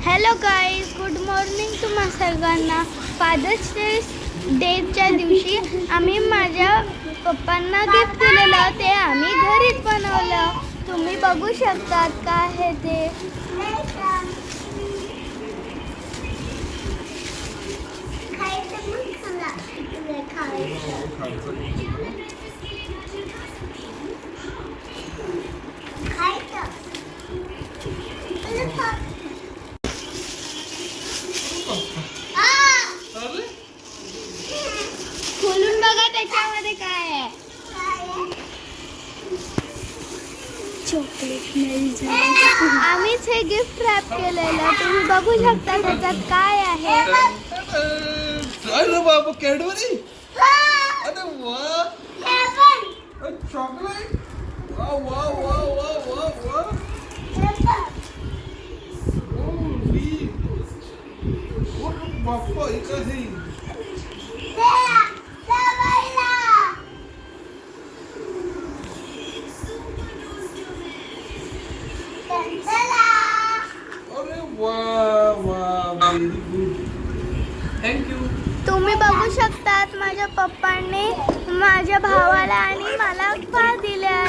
Hello guys, good morning तुम्हा सर्वांना. Fathers डेच्या दिवशी आम्ही माझ्या पप्पांना गिफ्ट दिलेलं, ते आम्ही घरीच बनवलं. तुम्ही बघू शकतात काय आहे ते. खोलून बघा त्याच्यामध्ये काय आहे. चॉकलेट मिळाली. आम्हीच हे गिफ्ट रॅप केलेलं, तुम्ही बघू शकता त्याच्यात काय आहे. अरे बाबा, कॅडबरी. अरे वाह, चॉकलेट. वाह वाह वाह वाह वाह वाह. बाप्पा, हे काय आहे? अरे वाह वाह, व्हेरी गुड. थँक्यू. तुम्ही बघू शकतात माझ्या पप्पांनी माझ्या भावाला आणि मला पाय दिल्या.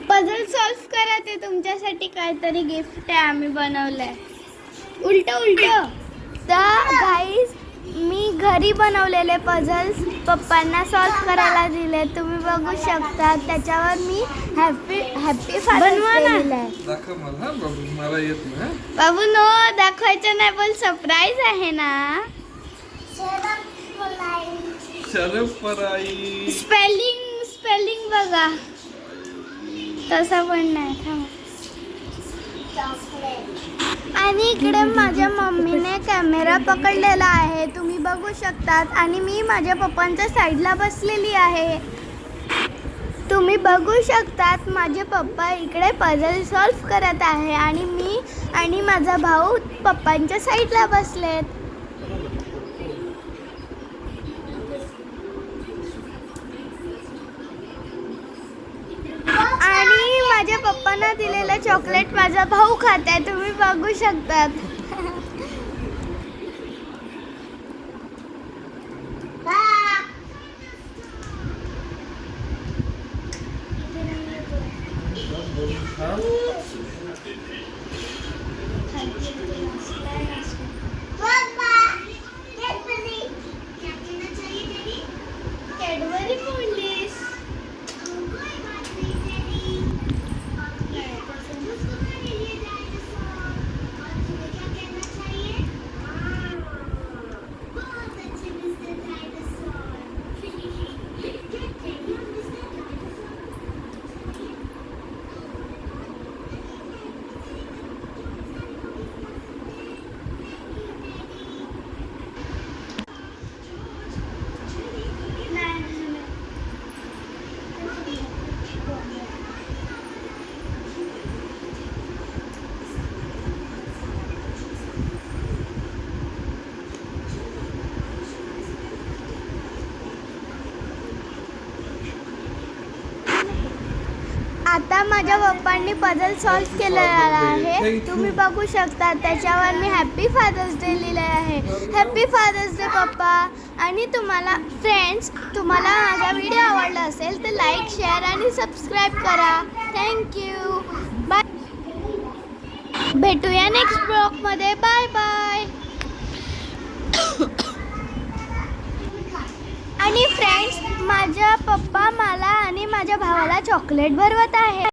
पझल सॉल्व करा, ते तुमच्यासाठी काहीतरी गिफ्ट आहे आम्ही बनवलंय. उलट तर गाईज, मी घरी बनवलेले पझल्स पप्पांना सॉल्व करायला दिले. तुम्ही बघू शकता त्याच्यावर मी हॅपी फादर्स डे लिहिलंय. दाखव मला. बाबू, मला येत ना. बाबू नो, दाखवायचं नाही, पण सरप्राईज आहे ना. शरपराई. स्पेलिंग बघा. तसं पण नाही. थांबा. आणि इकडे माझ्या मम्मीने कॅमेरा पकडलेला आहे, तुम्ही बघू शकतात. आणि मी माझ्या पप्पांच्या साईडला बसलेली आहे. तुम्ही बघू शकतात माझे पप्पा इकडे पझल सॉल्व करत आहे आणि मी आणि माझा भाऊ पप्पांच्या साईडला बसलेत. आणि माझ्या पप्पांना दिलेलं चॉकलेट माझा भाऊ खात आहे, तुम्ही बघू शकतात. कॅडबरी फोडलीस. आता माझ्या पप्पांनी पझल सॉल्व केलेला आहे, तुम्ही बघू शकता. त्याच्यावर मी हॅपी फादर्स डे लिहिलं आहे. हॅपी फादर्स डे पप्पा. आणि तुम्हाला फ्रेंड्स, तुम्हाला माझा व्हिडिओ आवडला असेल तर लाईक, शेअर आणि सबस्क्राईब करा. थँक्यू. बाय. भेटूया नेक्स्ट ब्लॉगमध्ये. Bye bye. आणि फ्रेंड्स, माझा पप्पा मला आणि माझ्या भावाला चॉकलेट भरवत आहे.